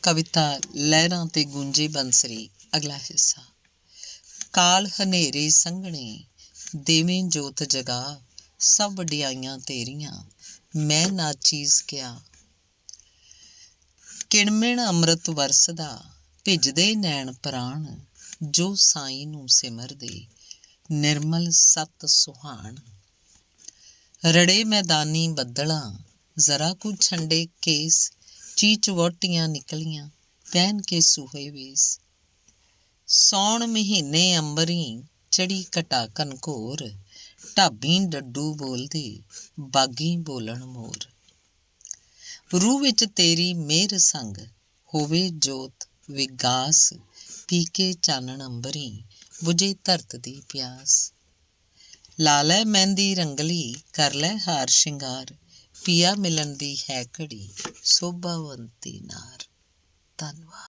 ਕਵਿਤਾ ਲਹਿਰਾਂ ਤੇ ਗੂੰਜੇ ਬੰਸਰੀ। ਅਗਲਾ ਹਿੱਸਾ। ਕਾਲ ਹਨੇਰੇ ਸੰਘਣੇ ਦੇਵੇਂ ਜੋਤ ਜਗਾ, ਸਭ ਵਡਿਆਈਆਂ ਤੇਰੀਆਂ ਮੈਂ ਨਾਚੀਜ਼ ਕਿਹਾ। ਕਿਣਮਿਣ ਅੰਮ੍ਰਿਤ ਵਰਸਦਾ ਭਿੱਜਦੇ ਨੈਣ ਪ੍ਰਾਣ, ਜੋ ਸਾਈਂ ਨੂੰ ਸਿਮਰਦੇ ਨਿਰਮਲ ਸਤ ਸੁਹਾਣ। ਰੜੇ ਮੈਦਾਨੀ ਬੱਦਲਾਂ ਜ਼ਰਾ ਕੁ ਛੰਡੇ ਕੇਸ, ਚੀਚ ਵਹੁਟੀਆਂ ਨਿਕਲੀਆਂ ਪਹਿਨ ਕੇ ਸੂਹੇ ਵੇਸ। ਸੌਣ ਮਹੀਨੇ ਅੰਬਰੀ ਚੜੀ ਘਟਾ ਘਨਘੋਰ, ਢਾਬੀ ਡੱਡੂ ਬੋਲਦੇ ਬਾਗੀ ਬੋਲਣ ਮੋਰ। ਰੂਹ ਵਿੱਚ ਤੇਰੀ ਮਿਹਰ ਸੰਗ ਹੋਵੇ ਜੋਤ ਵਿਗਾਸ, ਪੀ ਕੇ ਚਾਨਣ ਅੰਬਰੀ ਬੁਝੇ ਧਰਤ ਦੀ ਪਿਆਸ। ਲਾ ਲੈ ਮਹਿੰਦੀ ਰੰਗਲੀ ਕਰ ਲੈ ਹਾਰ ਸ਼ਿੰਗਾਰ, ਪੀਆ ਮਿਲਣ ਦੀ ਹੈ ਘੜੀ ਸੋਭਾਵੰਤੀ ਨਾਰ। ਧੰਨਵਾਦ।